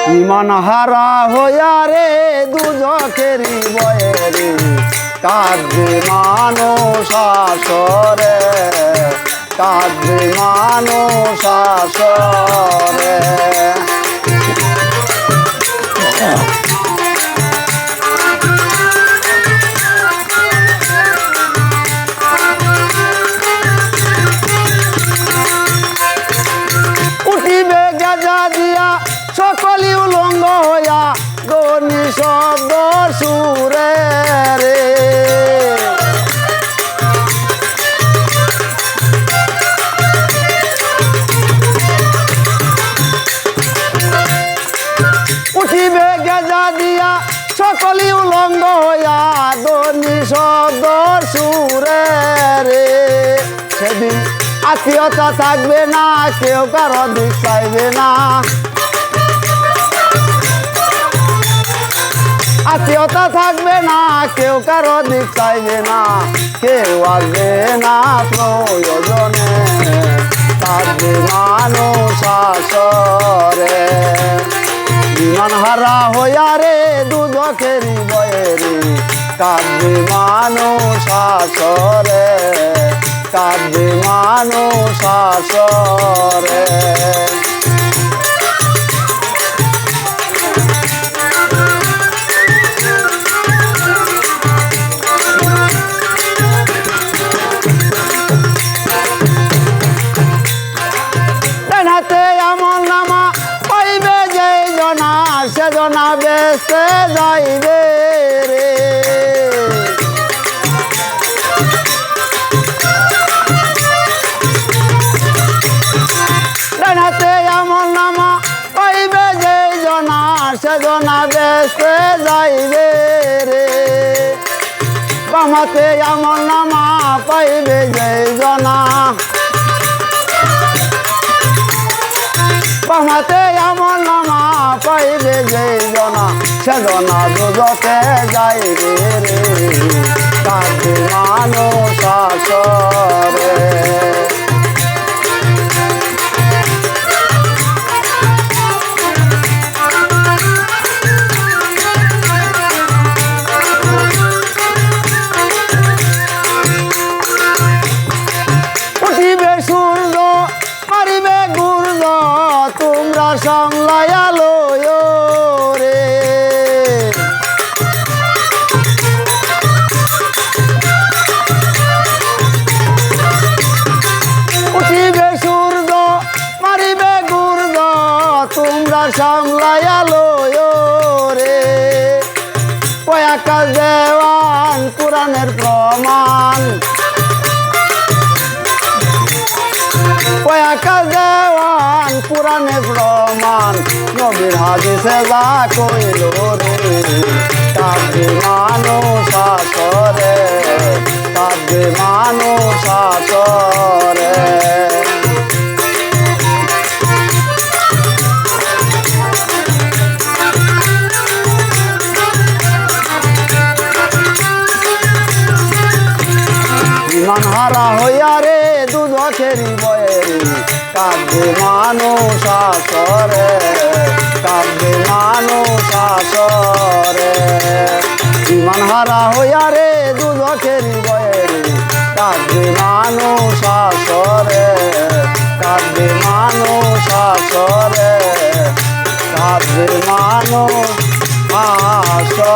ইমান হারা হইয়া রে দুজকেরই বয়েরে কাঁদবে মানুষ আসরে, কাঁদবে মানুষ আসরে। উঠিবে গেজা দিয়া সকলি উলঙ্গ হইয়া গনি শব্দ সুরে রে। উঠিবে গেজা দিয়া সকলি উলঙ্গ হইয়া গনি শব্দ সুরে রে। সেদিন আত্মীয়তা থাকবে না, কেউ কারো দিক চাইবে না। আত্মীয়তা থাকবে না, কেউ কারো দিক চাইবে না। কেউ আসবে না প্রয়োজনে, থাকবে মানুষ আসরে। বিমান হারা হইয়া রে দুজকেরই বয়েরে কাঁদবে মানুষ আসরে, কাঁদবে মানুষ আসরে। হাতে আমল নামা পাইবে যেই জনা, সে জনা বেসতে যাইবে রে। হাতে আমল নামা পাইবে যেই জনা, সে জনা বেসতে যাইবে রে। বামাতে আমল নামা পাইবে যেই জনা, বামাতে আমল নামা পাইবে যেই জনা, সে জনা দুজকে যাইবে রে। কাঁদবে মানুষ আসরে। উঠিবে সূর্য মারিবে গুর্জ, তোমরা সামলাইয়া লয় রে। উঠিবে সূর্য মারিবে গুর্জ, তোমরা সামলাইয়া লয় রে। কয়াকা দেওয়ান পুরাণের প্রমাণ, কয়াকা দেওয়ান পুরাণে প্রমাণ, নবীর হাদিসে যা কইল রে। কাঁদবে মানুষ আসরে, কাঁদবে মানুষ আসরে। ইমান হারা হইয়া রে দুজকেরই বয়েরে কাঁদবে মানুষ আসরে, কাঁদবে মানুষ আসরে। ইমান হারা হইয়া রে দুজকেরই বয়েরে কাঁদবে মানুষ আসরে, কাঁদবে মানুষ আসরে, কাঁদবে মানুষ আসরে।